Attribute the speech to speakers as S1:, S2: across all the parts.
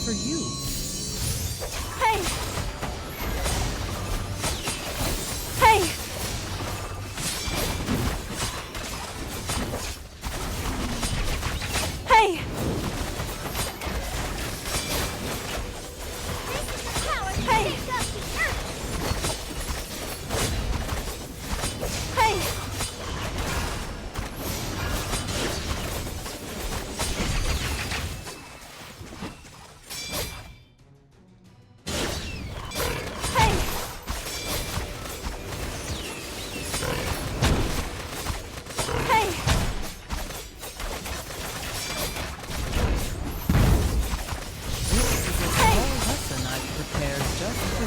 S1: for you.
S2: Hey! Hey! Hey! Hey! Hey!
S1: Prepared just for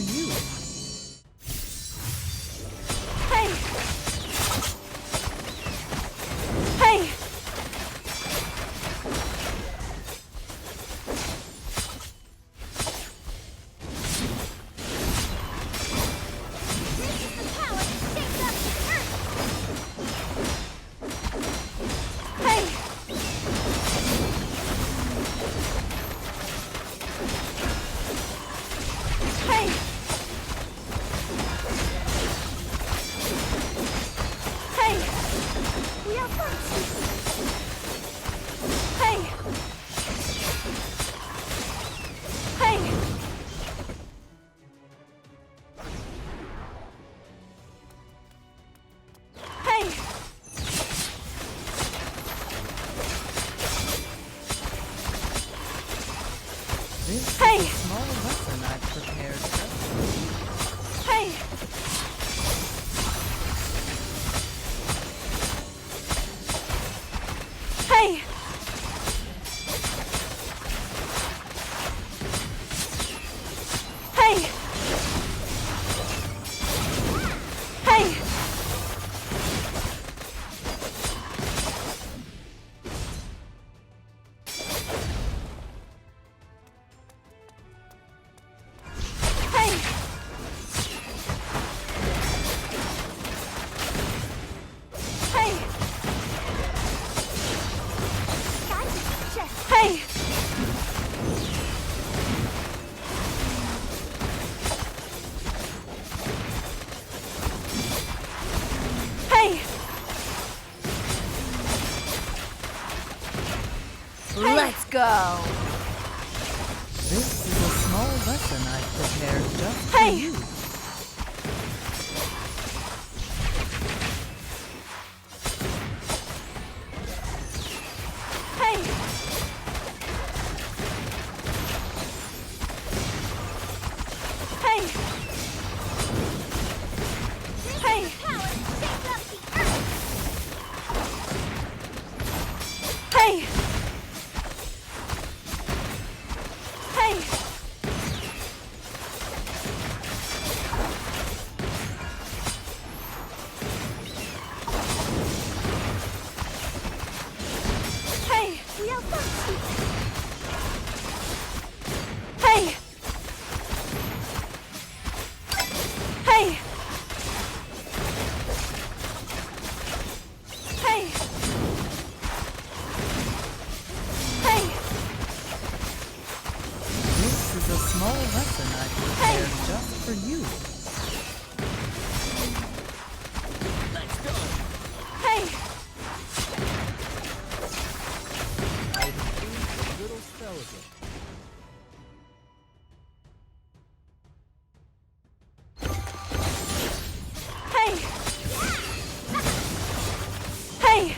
S1: you.
S2: Hey! Hey!
S1: This
S2: Hey!
S1: is a small lesson I've prepared just for you.
S2: Hey! Hey! Hey! Hey! Hey! Hey!
S3: Let's go!
S1: This is a small lesson I've prepared just for
S2: Hey!
S1: you.
S2: Hey! Hey! Hey! Hey! Hey! Hey!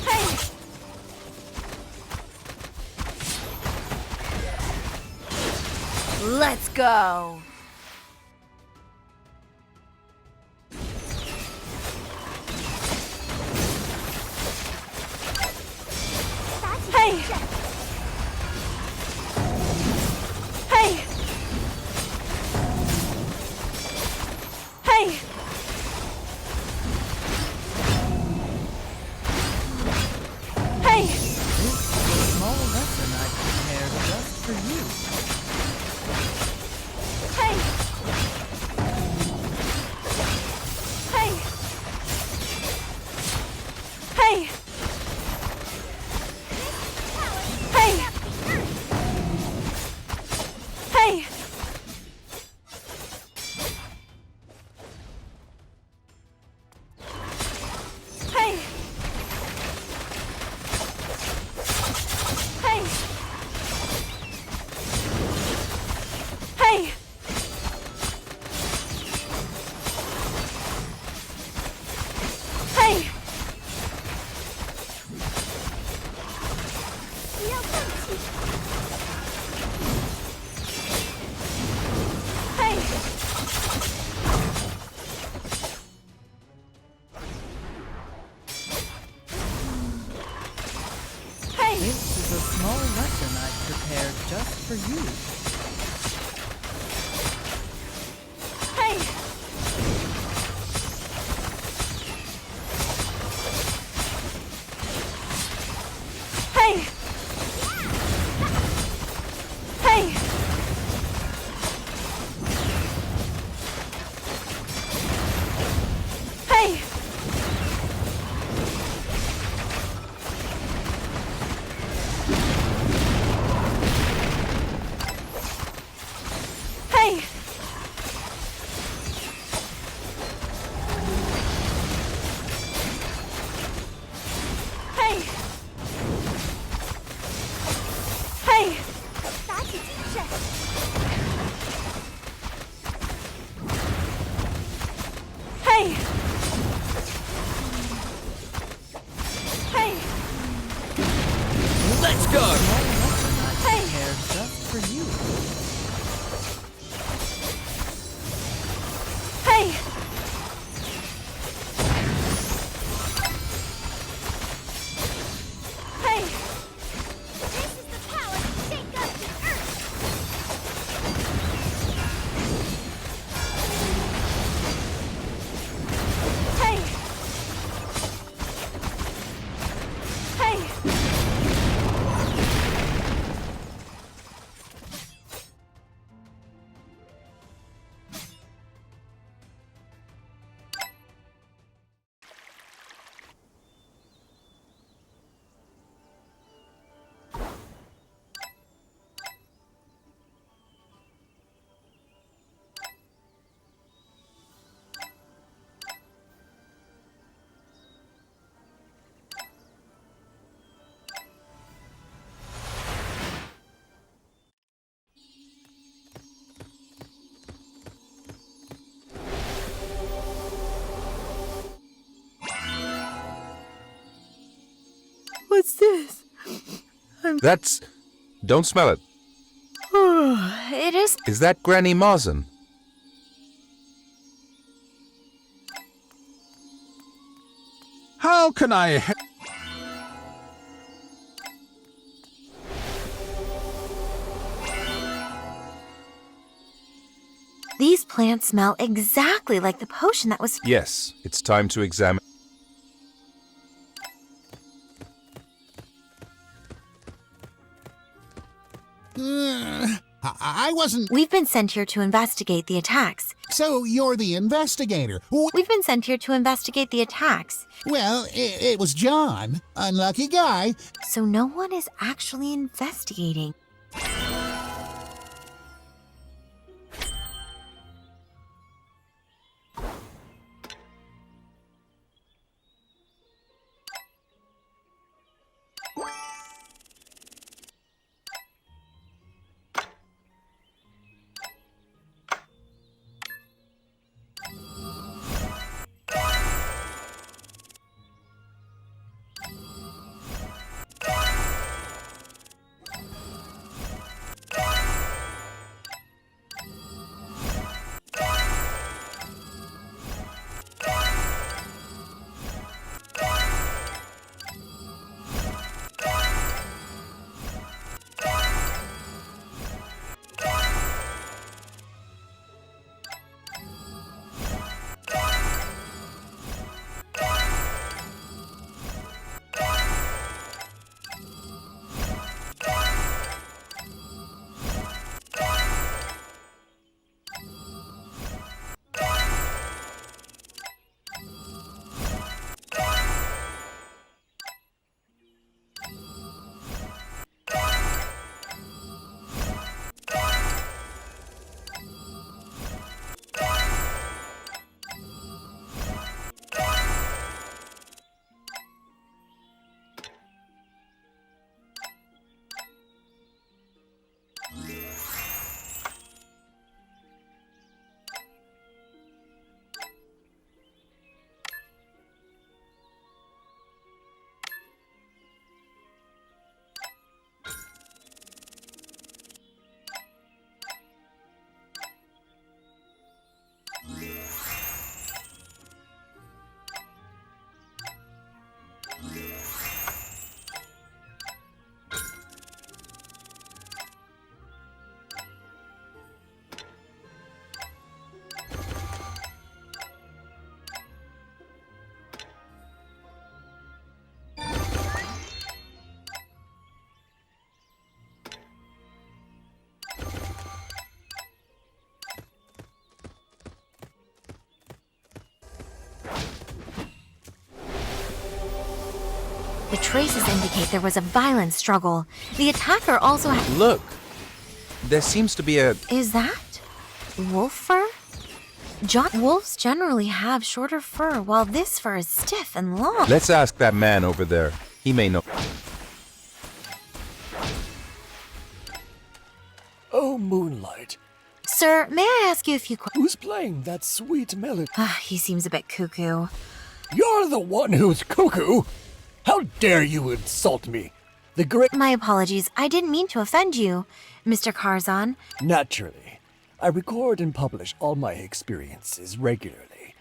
S2: Hey!
S3: Let's go.
S2: Hey! Hey! Hey! Hey!
S1: This is a small lesson I prepared just for you.
S2: Hey! Hey! Hey! Hey! Hey! Hey! Hey! Hey! Hey! Hey! Hey!
S1: This is a small lesson I prepared just for you.
S2: Hey! Hey! Hey! Hey! Hey! Hey! Hey! Hey! Hey!
S4: Let's go!
S1: Small lesson I
S2: Hey!
S1: prepared just for you.
S2: Hey! Hey! This is the power to shake up the earth! Hey! Hey!
S3: What's this?
S5: That's... Don't smell it.
S3: It is.
S5: Is that Granny Marzen?
S4: How can I...
S3: These plants smell exactly like the potion that was.
S5: Yes, it's time to examine.
S6: I wasn't.
S3: We've been sent here to investigate the attacks.
S6: So you're the investigator.
S3: We've been sent here to investigate the attacks.
S6: Well, it was John. Unlucky guy.
S3: So no one is actually investigating. The traces indicate there was a violent struggle. The attacker also had...
S5: Look! There seems to be a...
S3: Is that wolf fur? Wolves generally have shorter fur, while this fur is stiff and long.
S5: Let's ask that man over there. He may know.
S4: Oh, Moonlight.
S3: Sir, may I ask you a few questions?
S4: Who's playing that sweet melody?
S3: He seems a bit cuckoo.
S4: You're the one who's cuckoo! How dare you insult me? The great...
S3: My apologies. I didn't mean to offend you, Mr. Karzan.
S4: Naturally. I record and publish all my experiences regularly.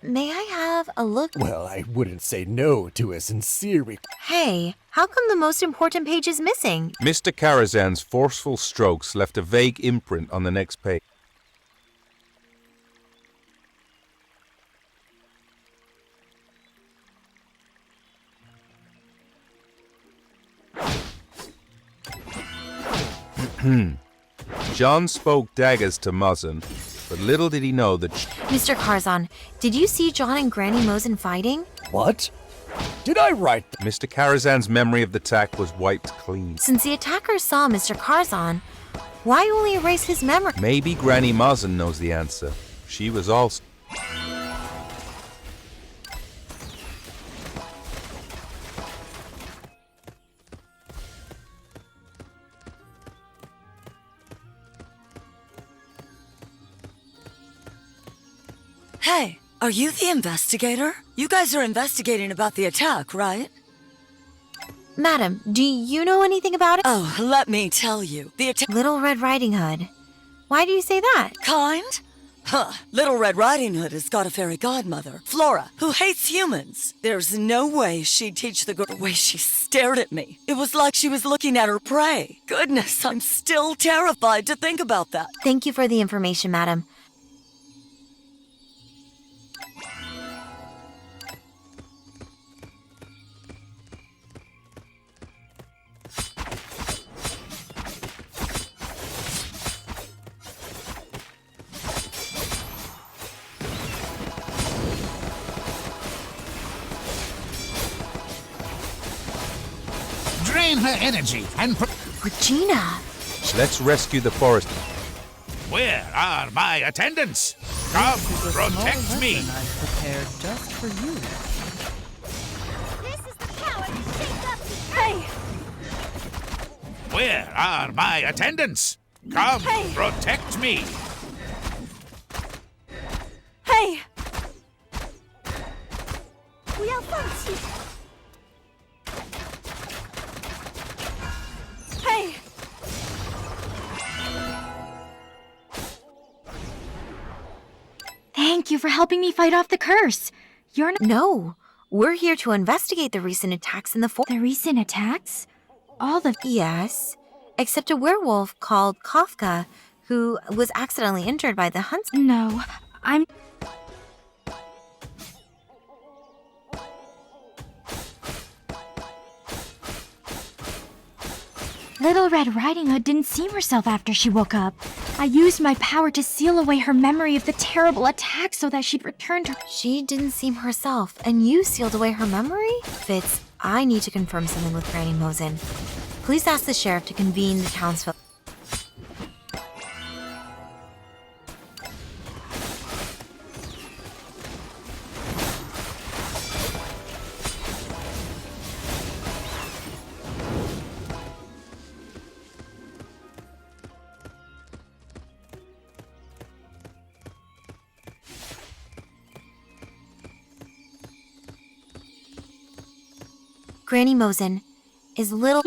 S3: May I have a look?
S4: Well, I wouldn't say no to a sincere
S3: Hey, how come the most important page is missing?
S5: Mr. Karazan's forceful strokes left a vague imprint on the next page. John spoke daggers to Muzzin, but little did he know that...
S3: Mr. Karzan, did you see John and Granny Mosin fighting?
S4: What? Did I write
S5: Mr. Karazan's memory of the attack was wiped clean.
S3: Since the attacker saw Mr. Karzan, why only erase his memory?
S5: Maybe Granny Muzzin knows the answer. She was also...
S7: Hey, are you the investigator? You guys are investigating about the attack, right?
S3: Madam, do you know anything about it?
S7: Oh, let me tell you. The attack...
S3: Little Red Riding Hood. Why do you say that?
S7: Kind? Huh. Little Red Riding Hood has got a fairy godmother, Flora, who hates humans. There's no way she'd teach the girl the way she stared at me. It was like she was looking at her prey. Goodness, I'm still terrified to think about that.
S3: Thank you for the information, madam.
S6: Drain her energy and...
S3: Regina!
S5: Let's rescue the forest.
S8: Where are my attendants? Come,
S1: This is a
S8: protect
S1: small
S8: me!
S1: lesson I've prepared just for you.
S2: This is the power to shake up the earth.
S8: Where are my attendants? Come, protect me!
S2: Hey! 不要放弃。嘿！
S9: Thank you for helping me fight off the curse. You're not...
S3: No, we're here to investigate the recent attacks in the forest.
S9: The recent attacks? All the...
S3: Yes, except a werewolf called Kafka, who was accidentally injured by the hunts.
S9: No, I'm... Little Red Riding Hood didn't seem herself after she woke up. I used my power to seal away her memory of the terrible attack so that she'd return to...
S3: She didn't seem herself, and you sealed away her memory? Fitz, I need to confirm something with Granny Mosin. Please ask the sheriff to convene the townsfolk. Granny Mosin, is little...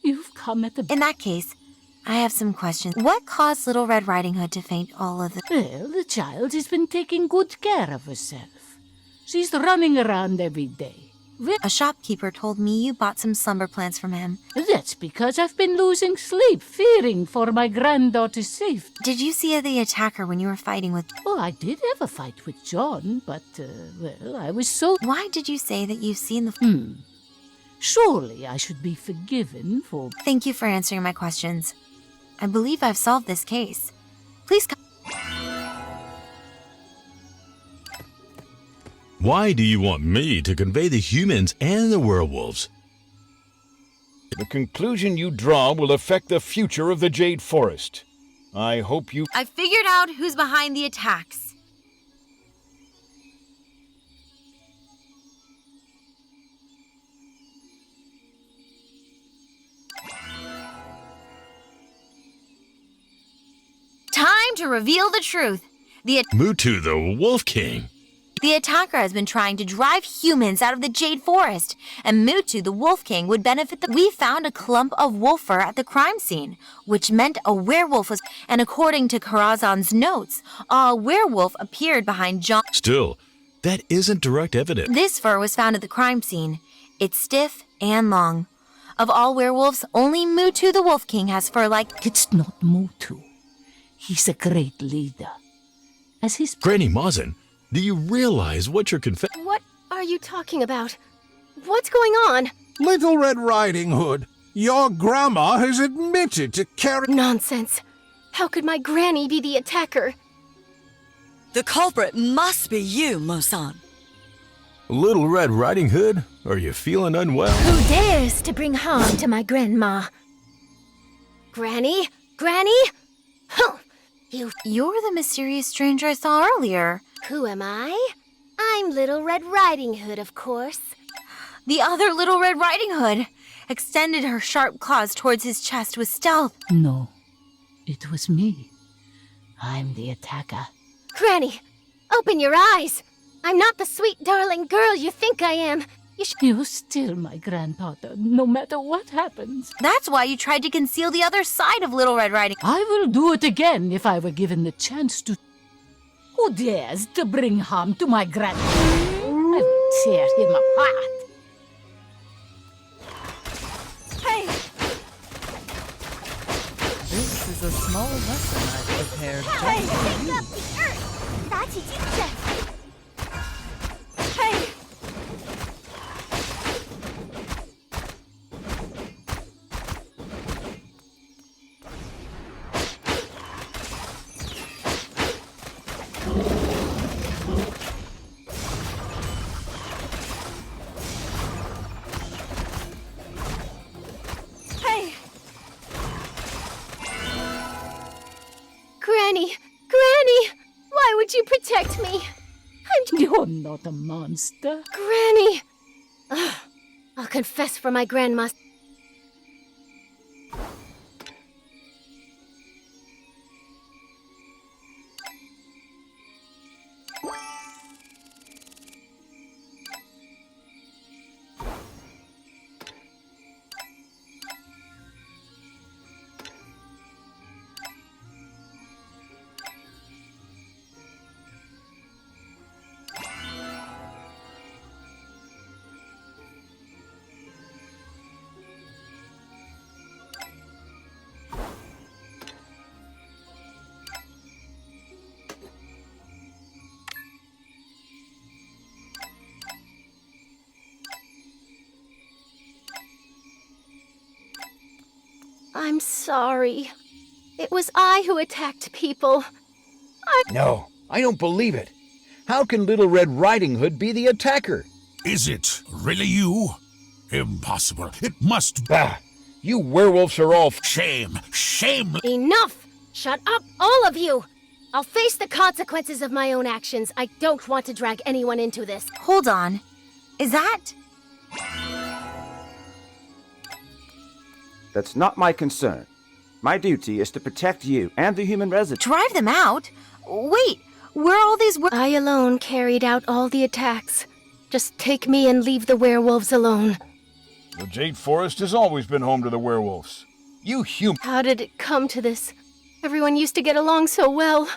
S10: You've come at the...
S3: In that case, I have some questions. What caused Little Red Riding Hood to faint all of the...
S10: Well, the child has been taking good care of herself. She's running around every day.
S3: A shopkeeper told me you bought some slumber plants from him.
S10: That's because I've been losing sleep, fearing for my granddaughter's safety.
S3: Did you see the attacker when you were fighting with...
S10: Oh, I did have a fight with John, but, well, I was so...
S3: Why did you say that you've seen the...
S10: Surely I should be forgiven for...
S3: Thank you for answering my questions. I believe I've solved this case. Please come...
S11: Why do you want me to convey the humans and the werewolves?
S8: The conclusion you draw will affect the future of the Jade Forest. I hope you...
S3: I figured out who's behind the attacks. Time to reveal the truth.
S11: Mutu the Wolf King.
S3: The attacker has been trying to drive humans out of the Jade Forest, and Mutu, the Wolf King, would benefit We found a clump of wolf fur at the crime scene, which meant a werewolf was... And according to Karazhan's notes, a werewolf appeared behind John...
S11: Still, that isn't direct evidence.
S3: This fur was found at the crime scene. It's stiff and long. Of all werewolves, only Mutu, the Wolf King, has fur like...
S10: It's not Mutu. He's a great leader. As his...
S11: Granny Mazin, do you realize what you're confessing?
S2: What are you talking about? What's going on?
S12: Little Red Riding Hood, your grandma has admitted to carrying...
S2: Nonsense. How could my granny be the attacker?
S7: The culprit must be you, Mosan.
S11: Little Red Riding Hood, are you feeling unwell?
S2: Who dares to bring harm to my grandma? Granny? Granny? Huh!
S3: You're the mysterious stranger I saw earlier.
S2: Who am I? I'm Little Red Riding Hood, of course.
S3: The other Little Red Riding Hood extended her sharp claws towards his chest with stealth.
S10: No, it was me. I'm the attacker.
S2: Granny, open your eyes! I'm not the sweet, darling girl you think I am.
S10: You're still my granddaughter, no matter what happens.
S3: That's why you tried to conceal the other side of Little Red Riding.
S10: I will do it again if I were given the chance to. Who dares to bring harm to my granddaughter? I will tear him apart.
S2: Hey!
S1: This is a small lesson I've prepared
S2: Hey!
S1: just for
S2: Pick
S1: you.
S2: up the earth! 打起精神! Hey! Granny! Granny! Why would you protect me?
S10: You're not a monster.
S2: Granny! Ugh. I'll confess for my grandma. I'm sorry. It was I who attacked people.
S8: No, I don't believe it. How can Little Red Riding Hood be the attacker?
S12: Is it really you? Impossible. It must...
S8: Bah! You werewolves are all...
S12: Shame! Shame!
S2: Enough! Shut up, all of you! I'll face the consequences of my own actions. I don't want to drag anyone into this.
S3: Hold on. Is that...
S13: That's not my concern. My duty is to protect you and the human residents.
S3: Drive them out? Wait, where are all these...
S2: I alone carried out all the attacks. Just take me and leave the werewolves alone.
S8: The Jade Forest has always been home to the werewolves. You
S2: How did it come to this? Everyone used to get along so well.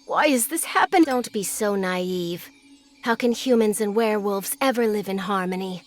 S2: Why has this happened? Don't be so naive. How can humans and werewolves ever live in harmony?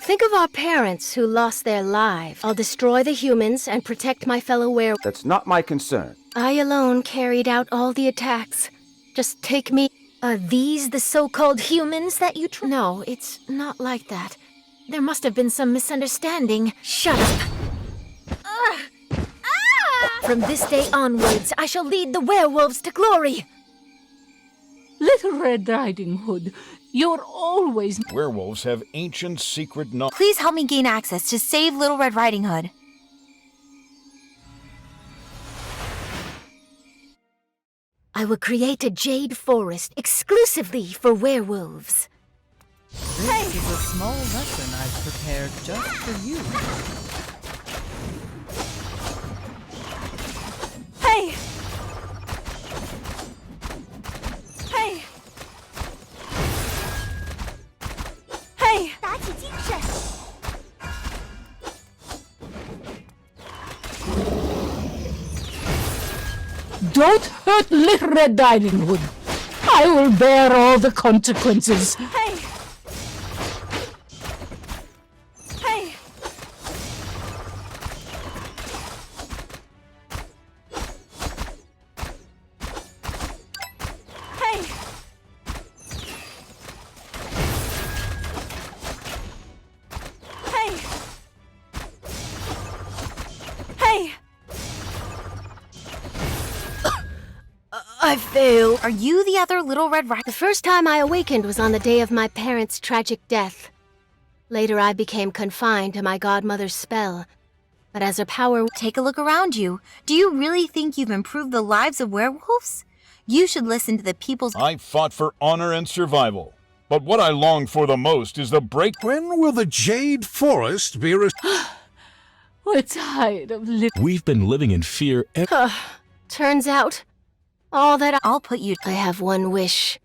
S2: Think of our parents who lost their lives. I'll destroy the humans and protect my fellow werewolves.
S13: That's not my concern.
S2: I alone carried out all the attacks. Just take me... Are these the so-called humans that you
S3: No, it's not like that. There must have been some misunderstanding.
S2: Shut up! From this day onwards, I shall lead the werewolves to glory!
S10: Little Red Riding Hood, You're always...
S8: Werewolves have ancient secret knowledge.
S3: Please help me gain access to save Little Red Riding Hood.
S2: I will create a jade forest exclusively for werewolves.
S1: This is a small lesson I've prepared just for you.
S2: Hey! Hey! Hey!
S10: Don't hurt Little Red Riding Hood. I will bear all the consequences.
S2: Hey! Hey! Hey! Hey! Hey! I failed.
S3: Are you the other Little Red Riding?
S2: The first time I awakened was on the day of my parents' tragic death. Later, I became confined to my godmother's spell. But as her power...
S3: Take a look around you. Do you really think you've improved the lives of werewolves? You should listen to the people's...
S8: I fought for honor and survival. But what I long for the most is the break...
S12: When will the Jade Forest be
S10: We're tired of living...
S11: We've been living in fear
S2: Turns out, all that
S3: I'll put you...
S2: I have one wish.